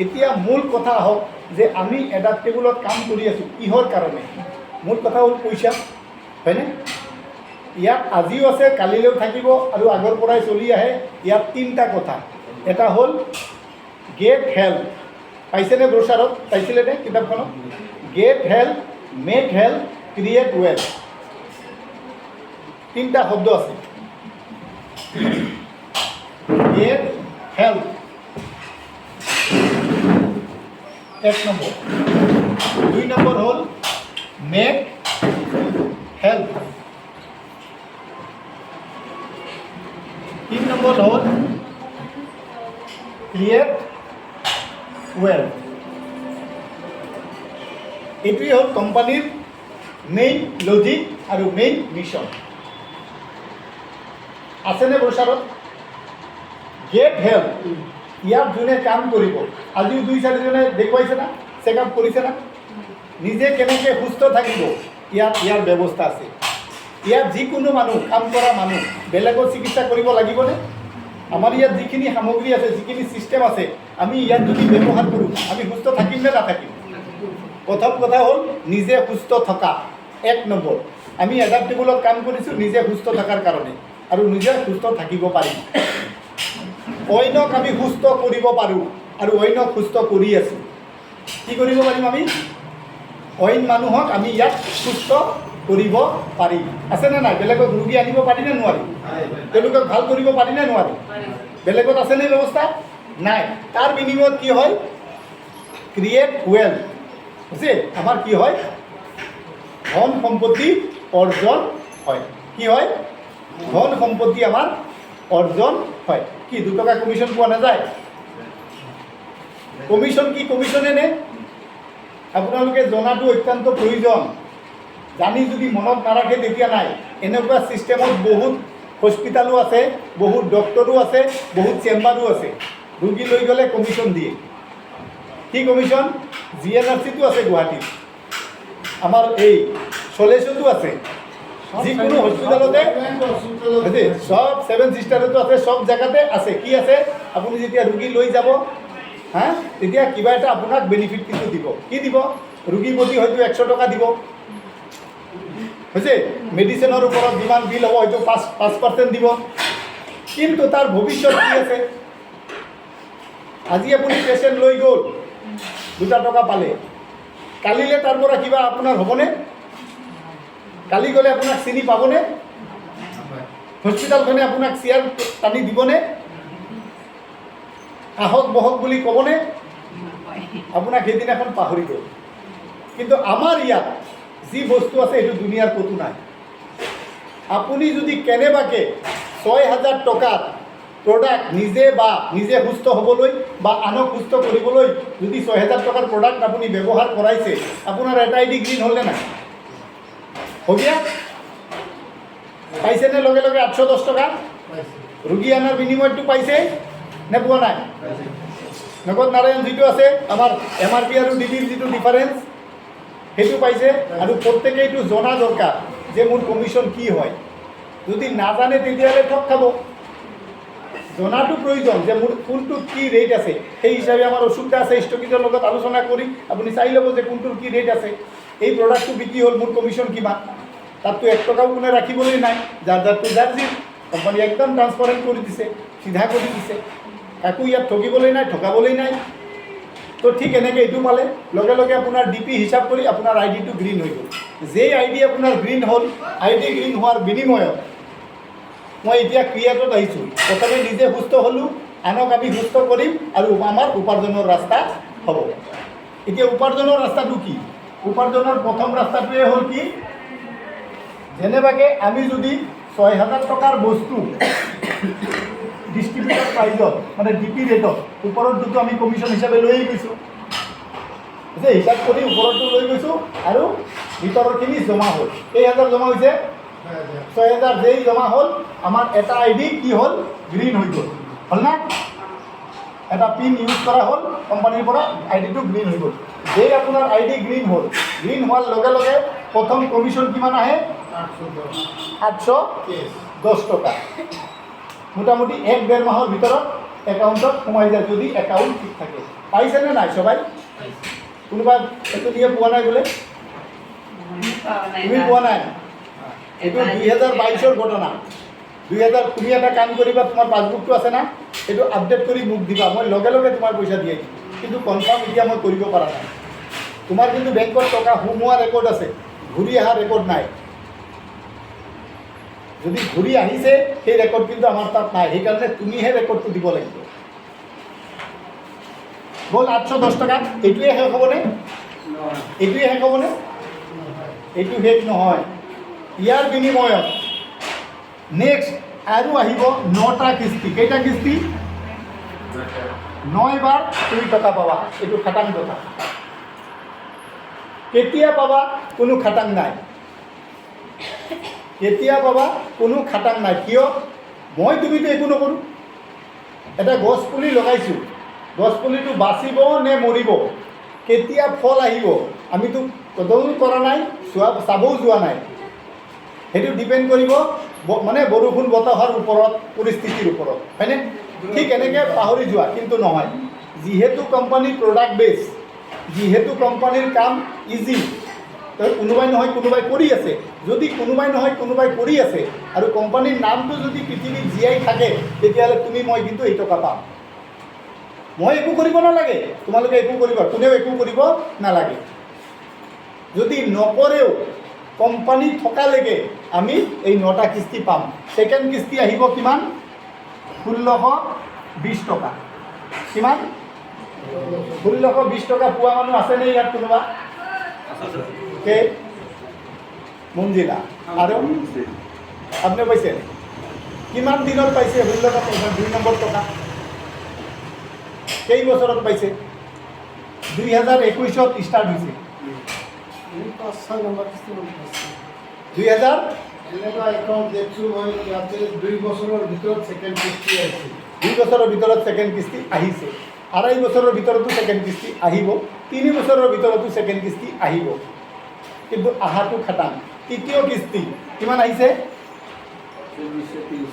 এতিয়া মূল কথা হওক যে আমি এডাপ্টেবলত কাম কৰি আছোঁ কিহৰ কাৰণে মূল কথা হ'ল পইচা হয়নে ইয়াত আজিও আছে কালিলৈও থাকিব আৰু আগৰ পৰাই চলি আহে ইয়াত তিনিটা কথা এটা হ'ল গেট হেল্থ পাইছেনে ব্ৰচাৰত পাইছিলেনে কিতাপখনত get health make health create wealth তিনিটা শব্দ আছে গেট হেল্থ এক নম্বৰ 2 নম্বৰ হ'ল মেক হেল্থ 3 নম্বৰ হ'ল ক্ৰিয়েট ৱেল্থ এইটোৱেই হ'ল কোম্পানীৰ মেইন লজিক আৰু মেইন মিছন আছেনে ব্ৰচাৰত গেট হেল্থ ইয়াত যোনে কাম কৰিব আজিও 2-4জনে দেখুৱাইছে না চেকআপ কৰিছে না নিজে কেনেকৈ সুস্থ থাকিব ইয়াৰ ব্যৱস্থা আছে ইয়াত যিকোনো মানুহ কাম কৰা মানুহ বেলেগৰ চিকিৎসা কৰিব লাগিবনে আমাৰ ইয়াত যিখিনি সামগ্ৰী আছে যিখিনি ছিষ্টেম আছে আমি ইয়াত যদি ব্যৱহাৰ কৰোঁ আমি সুস্থ থাকিম নে নাথাকিম প্ৰথম কথা হ'ল নিজে সুস্থ থকা 1 নম্বৰ আমি এডাপ্টেবলত কাম কৰিছোঁ নিজে সুস্থ থকাৰ কাৰণে আৰু নিজে সুস্থ থাকিব পাৰিম অন্যক আমি সুস্থ কৰিব পাৰোঁ আৰু অন্যক সুস্থ কৰি আছোঁ কি কৰিব পাৰিম আমি অইন মানুহক আমি ইয়াত সুস্থ কৰিব পাৰিম আছেনে নাই বেলেগক ৰোগী আনিব পাৰি নে নোৱাৰি তেওঁলোকক ভাল কৰিব পাৰি নে নোৱাৰি বেলেগত আছেনে ব্যৱস্থা নাই তাৰ বিনিময়ত কি হয় ক্ৰিয়েট ৱেল্থ বুজিছে আমাৰ কি হয় ধন সম্পত্তি অৰ্জন হয় কি হয় ধন সম্পত্তি আমাৰ অৰ্জন হয় কি 2 টকা কমিশ্যন পোৱা নাযায় কমিশ্যন কি কমিশ্যনে নে আপোনালোকে জনাটো অত্যন্ত প্ৰয়োজন জানি যদি মনত নাৰাখে তেতিয়া নাই এনেকুৱা ছিষ্টেমত বহুত হস্পিটালো আছে বহুত ডক্টৰো আছে বহুত চেম্বাৰো আছে ৰোগী লৈ গ'লে কমিশ্যন দিয়ে কি কমিশ্যন GNRCটো আছে গুৱাহাটীত আমাৰ এই চলেচতো আছে যিকোনো হস্পিটালতে সব 7 সিষ্টাৰতো আছে সব জেগাতে আছে কি আছে আপুনি যেতিয়া ৰোগী লৈ যাব হা তেতিয়া কিবা এটা আপোনাক বেনিফিট কিন্তু দিব কি দিব ৰোগী প্ৰতি হয়তো 100 টকা দিব হৈছে মেডিচিনৰ ওপৰত যিমান বিল হ'ব হয়তো 5% দিব কিন্তু তাৰ ভৱিষ্যত কি আছে আজি আপুনি পেচেণ্ট লৈ গ'ল 2 টকা পালে কালিলৈ তাৰ পৰা কিবা আপোনাৰ হ'বনে কালি গ'লে আপোনাক চিনি পাবনে হস্পিটালখনে আপোনাক চেয়াৰ টানি দিবনে আহক বহক বুলি ক'বনে আপোনাক সেইদিনাখন পাহৰি গ'ল কিন্তু আমাৰ ইয়াত যি বস্তু আছে এইটো দুনিয়াৰ ক'তো নাই আপুনি যদি কেনেবাকৈ 6,000 টকাত প্ৰডাক্ট নিজে সুস্থ হ'বলৈ বা আনক সুস্থ কৰিবলৈ যদি 6,000 টকাৰ প্ৰডাক্ট আপুনি ব্যৱহাৰ কৰাইছে আপোনাৰ এটা আইডি গ্ৰীণ হ'লনে নাই হবিয়া পাইছেনে লগে লগে 810 টকা ৰোগী আনাৰ বিনিময়টো পাইছে নে পোৱা নাই নগদ নাৰায়ণ যিটো আছে আমাৰ MRP আৰু DBৰ যিটো ডিফাৰেঞ্চ সেইটো পাইছে আৰু প্ৰত্যেকেই এইটো জনা দৰকাৰ যে মোৰ কমিশ্যন কি হয় যদি নাজানে তেতিয়াহ'লে ঠগ খাব জনাটো প্ৰয়োজন যে মোৰ কোনটোত কি ৰেট আছে সেই হিচাপে আমাৰ অসুবিধা আছে ষ্টকিজৰ লগত আলোচনা কৰি আপুনি চাই ল'ব যে কোনটোৰ কি ৰেট আছে এই প্ৰডাক্টটো বিক্ৰী হ'ল মোৰ কমিশ্যন কিমান তাততো 1 টকাও কোনে ৰাখিবলৈ নাই যাৰটো যাৰ কোম্পানী একদম ট্ৰান্সপাৰেণ্ট কৰি দিছে চিধা কৰি দিছে কাকো ইয়াত ঠগিবলৈ নাই ঠগাবলৈ নাই তো ঠিক এনেকৈ এইটো পালে লগে লগে আপোনাৰ DP হিচাপ কৰি আপোনাৰ আইডিটো গ্ৰীণ হৈ গ'ল যেই আইডি আপোনাৰ গ্ৰীণ হ'ল আইডি গ্ৰীণ হোৱাৰ বিনিময়ত মই এতিয়া ক্ৰিয়েটত আহিছোঁ প্ৰথমে নিজে সুস্থ হ'লোঁ আনক আমি সুস্থ কৰিম আৰু আমাৰ উপাৰ্জনৰ ৰাস্তা হ'ব এতিয়া উপাৰ্জনৰ ৰাস্তাটো কি উপাৰ্জনৰ প্ৰথম ৰাস্তাটোৱে হ'ল কি যেনেবাকৈ আমি যদি 6,000 টকাৰ বস্তু ডিষ্ট্ৰিবিউটৰ প্ৰাইজত মানে DP ৰেটত ওপৰত দুটো আমি কমিশ্যন হিচাপে লৈ গৈছোঁ যে হিচাপ কৰি ওপৰতো লৈ গৈছোঁ আৰু ভিতৰৰখিনি জমা হ'ল কেইহাজাৰ জমা হৈছে 6,000 যেই জমা হ'ল আমাৰ এটা আইডি কি হ'ল গ্ৰীণ হৈ গ'ল হ'ল না এটা পিন ইউজ কৰা হ'ল কোম্পানীৰ পৰা আইডিটো গ্ৰীণ হৈ গ'ল যেই আপোনাৰ আইডি গ্ৰীণ হ'ল গ্ৰীণ হোৱাৰ লগে লগে প্ৰথম কমিশ্যন কিমান আহে 810 টকা মোটামুটি 1-1.5 মাহৰ ভিতৰত একাউণ্টত সোমাই যায় যদি একাউণ্ট ঠিক থাকে পাইছেনে নাই সবাই? কোনোবা এইটো নিয়ে পোৱা নাই বোলে? তুমি পোৱা নাই? এইটো 2022-ৰ ঘটনা। 2000 তুমি এটা কাম কৰিবা, তোমাৰ পাছবুকটো আছে না, এইটো আপডেট কৰি মোক দিবা, মই লগে লগে তোমাৰ পইচা দিয়ে দিম। কিন্তু কনফাৰ্ম এতিয়া মই কৰিব পৰা নাই। তোমাৰ কিন্তু বেংকত টকা সোমোৱা ৰেকৰ্ড আছে, ঘূৰি অহা ৰেকৰ্ড নাই। যদি ঘূৰি আহিছে সেই ৰেকৰ্ড কিন্তু আমাৰ তাত নাই, সেইকাৰণে তুমিহে ৰেকৰ্ডটো দিব লাগিব। গ'ল 810 টকা, এইটোৱে শেষ হ'বনে? এইটোৱে শেষ হ'বনে? এইটো শেষ নহয়। ইয়াৰ বিনিময়ত নেক্সট আৰু আহিব 9টা কিস্তি। কেইটা কিস্তি? 9 বাৰ তুমি টকা পাবা। এইটো খাটাং টকা। কেতিয়া পাবা? কোনো খাটাং নাই। কেতিয়া পাবা? কোনো খাটাং নাই। কিয়? মই তুমিতো একো নকৰোঁ। এটা গছ পুলি লগাইছোঁ, গছ পুলিটো বাচিব নে মৰিব, কেতিয়া ফল আহিব আমিতো কদৰো কৰা নাই, চাবও যোৱা নাই। সেইটো ডিপেণ্ড কৰিব মানে বৰষুণ বতাহৰ ওপৰত, পৰিস্থিতিৰ ওপৰত, হয়নে? ঠিক এনেকৈ পাহৰি যোৱা, কিন্তু নহয়। যিহেতু কোম্পানীৰ প্ৰডাক্ট বেছ, যিহেতু কোম্পানীৰ কাম ইজি, কোনোবাই নহয় কোনোবাই কৰি আছে। যদি কোনোবাই নহয় কোনোবাই কৰি আছে আৰু কোম্পানীৰ নামটো যদি পৃথিৱীত জীয়াই থাকে, তেতিয়াহ'লে তুমি মই কিন্তু এই টকা পাম। মই একো কৰিব নালাগে, তোমালোকে একো কৰিবা, কোনেও একো কৰিব নালাগে। যদি নকৰেও কোম্পানী থকালৈকে আমি এই 9টা কিস্তি পাম। ছেকেণ্ড কিস্তি আহিব কিমান? 1620 টকা। কিমান? 1620 টকা পোৱা মানুহ আছেনে ইয়াত কোনোবা? কে মঞ্জিলা আৰু আপুনি পাইছে? কিমান দিনত পাইছে 2 নম্বৰ টকা? কেই বছৰত পাইছে? 2021-ত ষ্টাৰ্ট হৈছে। 2000 2 বছৰৰ ভিতৰত ছেকেণ্ড কিস্তি আহিছে। 2 বছৰৰ ভিতৰত ছেকেণ্ড কিস্তি আহিছে। 2.5 বছৰৰ ভিতৰতো ছেকেণ্ড কিস্তি আহিব। 3 বছৰৰ ভিতৰতো ছেকেণ্ড কিস্তি আহিব। কিন্তু আহাটো খাটাং। তৃতীয় কিস্তি কিমান আহিছে?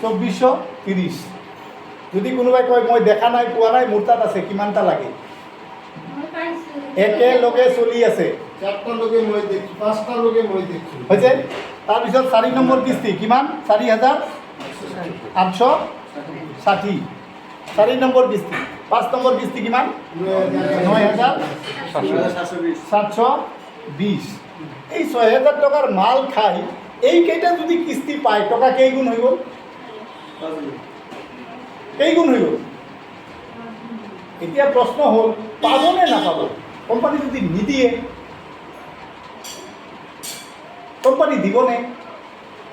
2430। যদি কোনোবাই কয় মই দেখা নাই, পোৱা নাই, মোৰ তাত আছে, কিমানটা লাগে? একেলগে চলি আছে। 4টা লগে মই দেখি, 5টা লগে মই দেখি হৈছে। তাৰপিছত 4 নম্বৰ কিস্তি কিমান? 4860। 4 নম্বৰ কিস্তি। 5 নম্বৰ কিস্তি কিমান? 9720। এই 6000 টকাৰ মাল খাই এইকেইটা যদি কিস্তি পায়, টকা কেইগুণ হৈ গ'ল? কেইগুণ হৈ গ'ল? এতিয়া প্ৰশ্ন হ'ল, পাবনে নাপাব? কোম্পানী যদি নিদিয়ে, কোম্পানী দিবনে?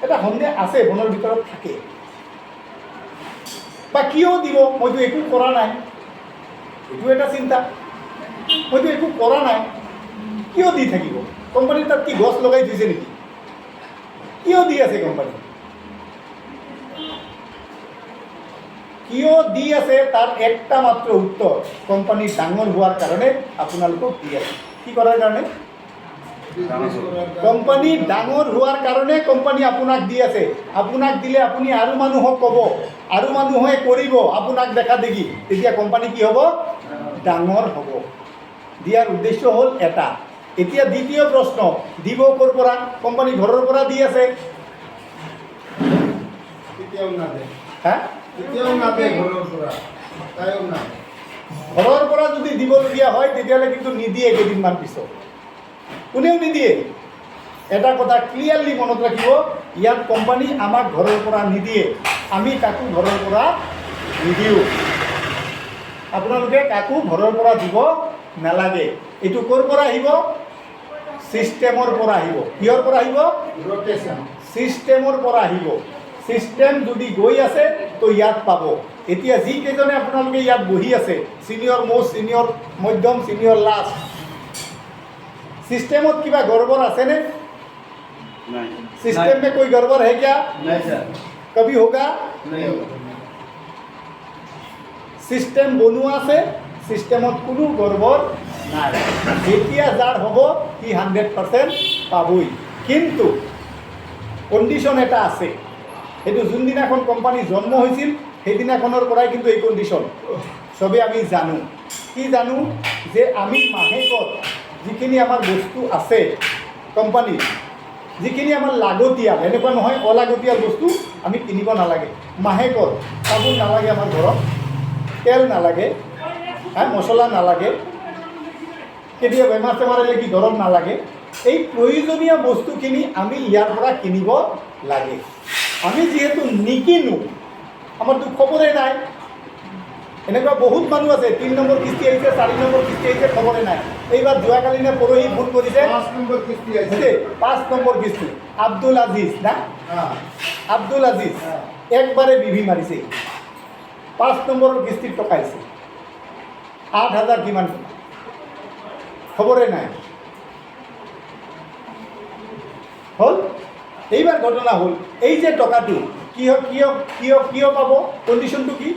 এটা সন্দেহ আছে, মনৰ ভিতৰত থাকে। বা কিয় দিব? মইতো একো কৰা নাই, এইটো এটা চিন্তা। মইতো একো কৰা নাই, কিয় দি থাকিব? কোম্পানীৰ তাত কি গছ লগাই থৈছে নেকি? কিয় দি আছে কোম্পানী? কিয় দি আছে তাৰ একটা মাত্ৰ উত্তৰ, কোম্পানী ডাঙৰ হোৱাৰ কাৰণে আপোনালোকক দি আছে। কি কৰাৰ কাৰণে? কোম্পানী ডাঙৰ হোৱাৰ কাৰণে কোম্পানী আপোনাক দি আছে। আপোনাক দিলে আপুনি আৰু মানুহক ক'ব, আৰু মানুহে কৰিব আপোনাক দেখা দেখি, তেতিয়া কোম্পানী কি হ'ব? ডাঙৰ হ'ব। দিয়াৰ উদ্দেশ্য হ'ল এটা। এতিয়া দ্বিতীয় প্ৰশ্ন, দিব ক'ৰ পৰা? কোম্পানী ঘৰৰ পৰা দি আছে। কেতিয়াও নাদে, হা? কেতিয়াও নাদে ঘৰৰ পৰা, তাইও নাদে। ঘৰৰ পৰা যদি দিবলগীয়া হয়, তেতিয়াহ'লে কিন্তু নিদিয়ে কেইদিনমান পিছত। কোনেও নিদিয়ে। এটা কথা ক্লিয়াৰলি মনত ৰাখিব, ইয়াত কোম্পানী আমাক ঘৰৰ পৰা নিদিয়ে, আমি কাকো ঘৰৰ পৰা নিদিওঁ। আপোনালোকে কাকো ঘৰৰ পৰা দিব নালাগে। এইটো ক'ৰ পৰা আহিব? ছিষ্টেমৰ পৰা আহিব। কিহৰ পৰা আহিব? ৰটেশ্যন। ছিষ্টেমৰ পৰা আহিব। ছিষ্টেম যদি গৈ আছে তো ইয়াত পাব। এতিয়া যিকেইজনে আপোনালোকে ইয়াত বহি আছে, ছিনিয়ৰ মোষ্ট, ছিনিয়ৰ মধ্যম, ছিনিয়ৰ লাষ্ট, सिस्टम किबा गड़बड़ आसे ने? सिस्टम में कोई गड़बड़ है क्या? नहीं सर। कभी होगा? नहीं होगा। सिस्टम बनवा से सिस्टमत कोनो गड़बड़ নাই। যেতিয়া যাৰ হ'ব কি 100% পাবই। কিন্তু কণ্ডিশ্যন এটা আছে, সেইটো যোনদিনাখন কোম্পানী জন্ম হৈছিল সেইদিনাখনৰ পৰাই কিন্তু এই কণ্ডিশ্যন চবেই আমি জানো। কি জানো যে আমি মাহেকত যিখিনি আমাৰ বস্তু আছে কোম্পানীত, যিখিনি আমাৰ লাগতিয়াল, এনেকুৱা নহয় অলাগতিয়াল বস্তু আমি কিনিব নালাগে। মাহেকত চাবোন নালাগে আমাৰ ঘৰত, তেল নালাগে, মছলা নালাগে, কেতিয়াবা বেমাৰ চেমাৰ আহিলে কি দৰৱ নালাগে। এই প্ৰয়োজনীয় বস্তুখিনি আমি ইয়াৰ পৰা কিনিব লাগে। আমি যিহেতু নিকিনো, আমাৰতো খবৰে নাই। এনেকুৱা বহুত মানুহ আছে, 3 নম্বৰ কিস্তি আহিছে, 4 নম্বৰ কিস্তি আহিছে, খবৰে নাই। এইবাৰ যোৱাকালি নে পৰহি ফোন কৰিছে, 5 নম্বৰ কিস্তি আছে। 5 নম্বৰ কিস্তি। আব্দুল আজিজ না, আব্দুল আজিজ একবাৰে বিভি মাৰিছে, 5 নম্বৰৰ কিস্তিৰ টকা আহিছে, 8,000 কিমান টকা, খবৰে নাই। হ'ল এইবাৰ ঘটনা হ'ল, এই যে টকাটো কিয় কিয় কিয় কিয় পাব, কণ্ডিশ্যনটো কি?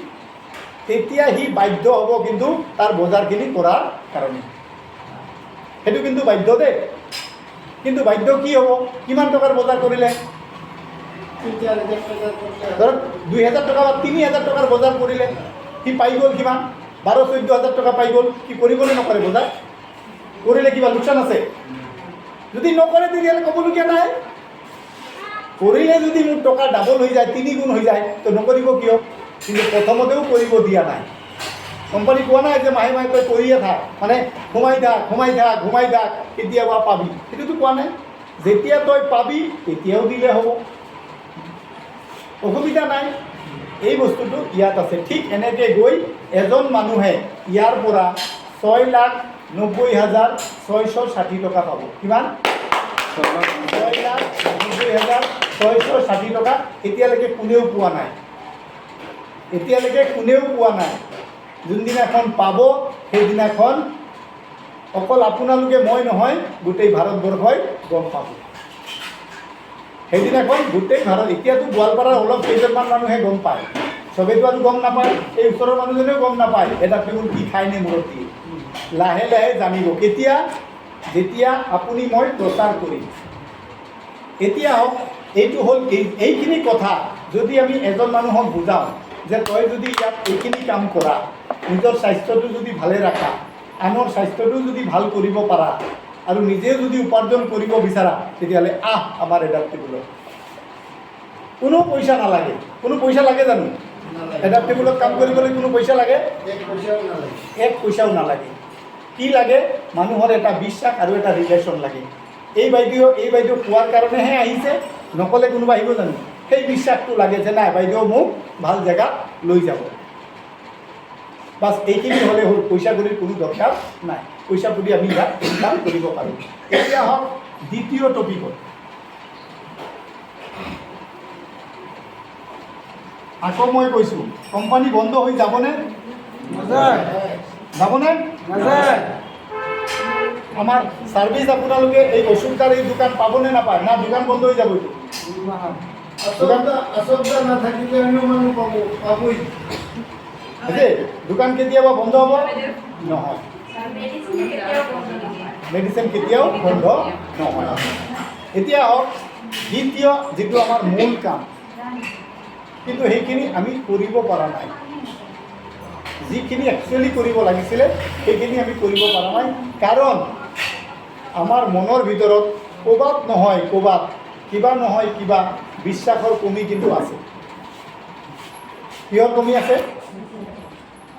তেতিয়া সি বাধ্য হ'ব কিন্তু তাৰ বজাৰখিনি কৰাৰ কাৰণে, সেইটো কিন্তু বাধ্য দেই। কিন্তু বাধ্য কি হ'ব, কিমান টকাৰ বজাৰ কৰিলে, 3,000 টকা ধৰক 2,000 টকা বা 3,000 টকাৰ বজাৰ কৰিলে, সি পাই গ'ল কিমান, 12-14,000 টকা পাই গ'ল। কি কৰিবনে নকৰে বজাৰ? কৰিলে কিবা লোকচান আছে? যদি নকৰে তেতিয়াহ'লে ক'বলগীয়া নাই। কৰিলে যদি মোৰ টকা ডাবল হৈ যায়, 3 গুণ হৈ যায়, তো নকৰিব কিয়? কিন্তু প্ৰথমতেও কৰিব দিয়া নাই। কোম্পানী কোৱা নাই যে মাহে মাহে তই কৰিয়ে থাক, মানে সোমাই থাক, কেতিয়াবা পাবি, সেইটোতো কোৱা নাই। যেতিয়া তই পাবি তেতিয়াও দিলে হ'ব, অসুবিধা নাই। এই বস্তুটো ইয়াত আছে। ঠিক এনেকৈ গৈ এজন মানুহে ইয়াৰ পৰা 6,90,660 টকা পাব। কিমান? 6,90,660 টকা এতিয়ালৈকে কোনেও পোৱা নাই, এতিয়ালৈকে কোনেও পোৱা নাই। যোনদিনাখন পাব সেইদিনাখন অকল আপোনালোকে মই নহয়, গোটেই ভাৰতবৰ্ষই গম পাব। সেইদিনাখন গোটেই ভাৰত, এতিয়াতো গোৱালপাৰাৰ অলপ কেইজনমান মানুহে গম পায়, চবেইতো আৰু গম নাপায়। এই ওচৰৰ মানুহজনেও গম নাপায় এটা টেবুল কি খায়নে মূৰত দিয়ে। লাহে লাহে জানিব। কেতিয়া? যেতিয়া আপুনি মই প্ৰচাৰ কৰিম। এতিয়া হওক, এইটো হ'ল এইখিনি কথা যদি আমি এজন মানুহক বুজাওঁ যে তই যদি ইয়াত এইখিনি কাম কৰা, নিজৰ স্বাস্থ্যটো যদি ভালে ৰাখা, আনৰ স্বাস্থ্যটো যদি ভাল কৰিব পাৰা, আৰু নিজে যদি উপাৰ্জন কৰিব বিচাৰা, তেতিয়াহ'লে আমাৰ এডাপ্টেবলত কোনো পইচা নালাগে। কোনো পইচা লাগে জানো? এডাপ্টেবলত কাম কৰিবলৈ কোনো পইচা লাগে? 1 পইচাও নালাগে। 1 পইচাও নালাগে। কি লাগে? মানুহৰ এটা বিশ্বাস আৰু এটা ৰিলেশ্যন লাগে। এই বাইদেউ কোৱাৰ কাৰণেহে আহিছে, নক'লে কোনোবা আহিব জানো? সেই বিশ্বাসটো লাগে যে নাই বাইদেউ মোক ভাল জেগাত লৈ যাব। বাছ এইখিনি হ'লে হ'ল, পইচা কড়িৰ কোনো দৰকাৰ নাই। পইচা কড়ি আমি ইয়াত ইনকাম কৰিব পাৰোঁ। এতিয়া হওক দ্বিতীয় টপিকত। আকৌ মই কৈছোঁ, কোম্পানী বন্ধ হৈ যাবনে? যাবনে? আমাৰ ছাৰ্ভিচ আপোনালোকে এই অসুবিধাৰ এই দোকান পাবনে নাপায়? না দোকান বন্ধ হৈ যাব? আচলতে নাথাকিলে অন্য মানুহ পাবই। দোকান কেতিয়াবা বন্ধ হ'ব? নহয়, মেডিচিন কেতিয়াও বন্ধ নহয়। এতিয়া হওক দ্বিতীয় যিটো আমাৰ মূল কাম, কিন্তু সেইখিনি আমি কৰিব পৰা নাই। যিখিনি একচুৱেলি কৰিব লাগিছিলে সেইখিনি আমি কৰিব পৰা নাই। কাৰণ আমাৰ মনৰ ভিতৰত ক'ৰবাত নহয় ক'ৰবাত, কিবা নহয় কিবা বিশ্বাসৰ কমি কিন্তু আছে। কিহৰ কমি আছে?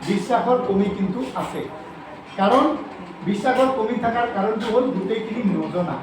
বিশ্বাসৰ কমি কিন্তু আছে। কাৰণ বিশ্বাসৰ কমি থকাৰ কাৰণটো হ'ল গোটেইখিনি নজনা।